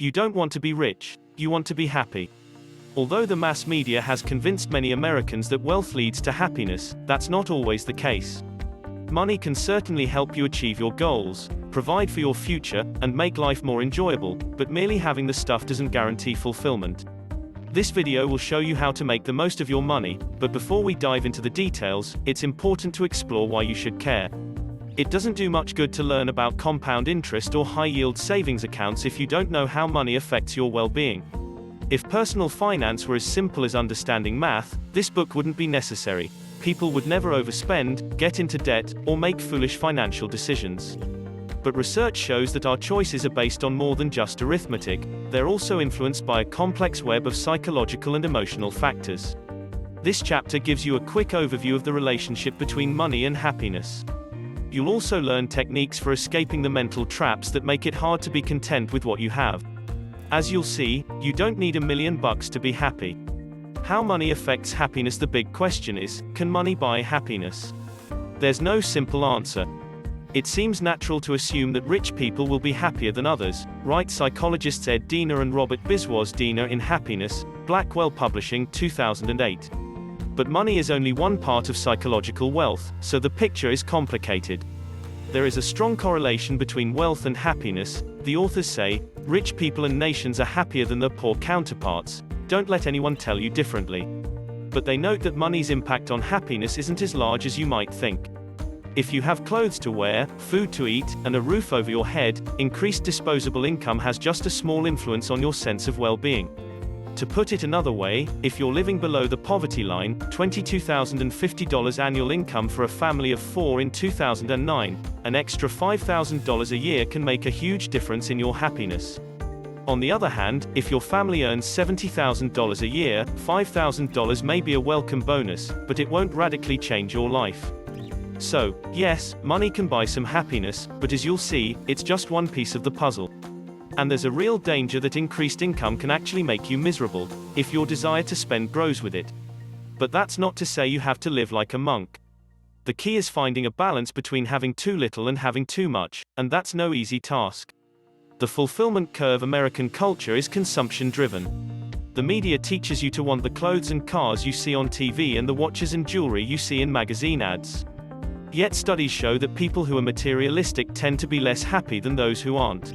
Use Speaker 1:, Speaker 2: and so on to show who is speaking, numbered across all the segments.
Speaker 1: You don't want to be rich, you want to be happy. Although the mass media has convinced many Americans that wealth leads to happiness, that's not always the case. Money can certainly help you achieve your goals, provide for your future, and make life more enjoyable, but merely having the stuff doesn't guarantee fulfillment. This video will show you how to make the most of your money, but before we dive into the details, it's important to explore why you should care. It doesn't do much good to learn about compound interest or high-yield savings accounts if you don't know how money affects your well-being. If personal finance were as simple as understanding math, this book wouldn't be necessary. People would never overspend, get into debt, or make foolish financial decisions. But research shows that our choices are based on more than just arithmetic. They're also influenced by a complex web of psychological and emotional factors. This chapter gives you a quick overview of the relationship between money and happiness. You'll also learn techniques for escaping the mental traps that make it hard to be content with what you have. As you'll see, you don't need $1 million to be happy. How money affects happiness. The big question is, can money buy happiness? There's no simple answer. It seems natural to assume that rich people will be happier than others, write psychologists Ed Diener and Robert Biswas Diener in Happiness, Blackwell Publishing, 2008. But money is only one part of psychological wealth, so the picture is complicated. There is a strong correlation between wealth and happiness. The authors say, rich people and nations are happier than their poor counterparts. Don't let anyone tell you differently. But they note that money's impact on happiness isn't as large as you might think. If you have clothes to wear, food to eat, and a roof over your head, increased disposable income has just a small influence on your sense of well-being. To put it another way, if you're living below the poverty line, $22,050 annual income for a family of 4 in 2009, an extra $5,000 a year can make a huge difference in your happiness. On the other hand, if your family earns $70,000 a year, $5,000 may be a welcome bonus, but it won't radically change your life. So, yes, money can buy some happiness, but as you'll see, it's just one piece of the puzzle. And there's a real danger that increased income can actually make you miserable, if your desire to spend grows with it. But that's not to say you have to live like a monk. The key is finding a balance between having too little and having too much, and that's no easy task. The fulfillment curve. American culture is consumption-driven. The media teaches you to want the clothes and cars you see on TV and the watches and jewelry you see in magazine ads. Yet studies show that people who are materialistic tend to be less happy than those who aren't.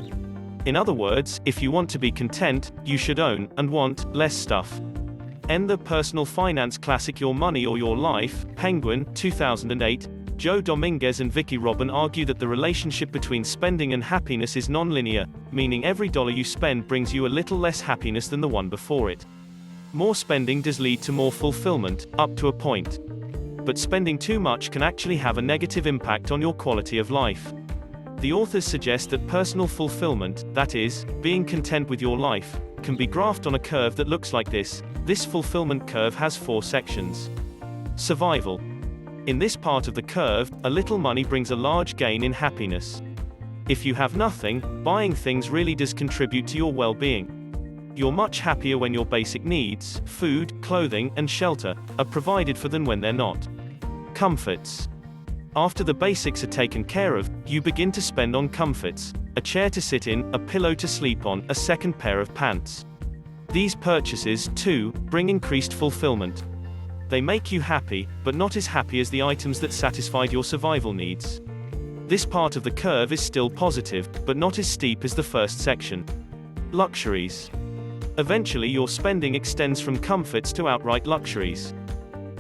Speaker 1: In other words, if you want to be content, you should own, and want, less stuff. End the personal finance classic Your Money or Your Life, Penguin, 2008. Joe Dominguez and Vicki Robin argue that the relationship between spending and happiness is non-linear, meaning every dollar you spend brings you a little less happiness than the one before it. More spending does lead to more fulfillment, up to a point. But spending too much can actually have a negative impact on your quality of life. The authors suggest that personal fulfillment, that is, being content with your life, can be graphed on a curve that looks like this. This fulfillment curve has 4 sections. Survival. In this part of the curve, a little money brings a large gain in happiness. If you have nothing, buying things really does contribute to your well-being. You're much happier when your basic needs, food, clothing, and shelter, are provided for than when they're not. Comforts. After the basics are taken care of, you begin to spend on comforts: a chair to sit in, a pillow to sleep on, a second pair of pants. These purchases, too, bring increased fulfillment. They make you happy, but not as happy as the items that satisfied your survival needs. This part of the curve is still positive, but not as steep as the first section. Luxuries. Eventually your spending extends from comforts to outright luxuries.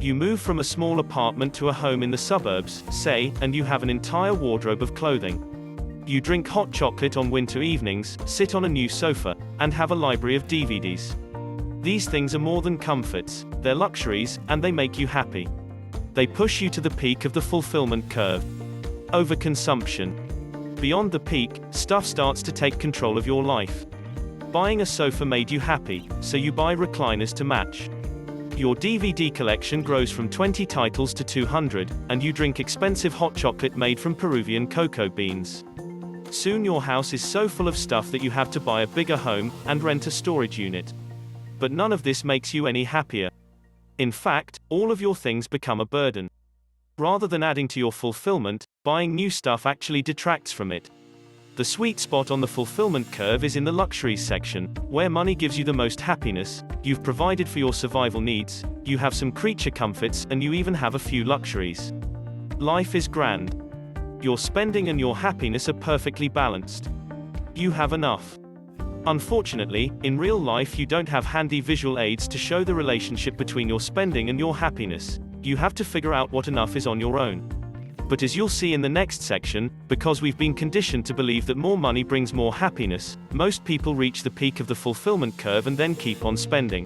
Speaker 1: You move from a small apartment to a home in the suburbs, say, and you have an entire wardrobe of clothing. You drink hot chocolate on winter evenings, sit on a new sofa, and have a library of DVDs. These things are more than comforts, they're luxuries, and they make you happy. They push you to the peak of the fulfillment curve. Overconsumption. Beyond the peak, stuff starts to take control of your life. Buying a sofa made you happy, so you buy recliners to match. Your DVD collection grows from 20 titles to 200, and you drink expensive hot chocolate made from Peruvian cocoa beans. Soon your house is so full of stuff that you have to buy a bigger home, and rent a storage unit. But none of this makes you any happier. In fact, all of your things become a burden. Rather than adding to your fulfillment, buying new stuff actually detracts from it. The sweet spot on the fulfillment curve is in the luxuries section, where money gives you the most happiness. You've provided for your survival needs, you have some creature comforts, and you even have a few luxuries. Life is grand. Your spending and your happiness are perfectly balanced. You have enough. Unfortunately, in real life you don't have handy visual aids to show the relationship between your spending and your happiness. You have to figure out what enough is on your own. But as you'll see in the next section, because we've been conditioned to believe that more money brings more happiness, most people reach the peak of the fulfillment curve and then keep on spending.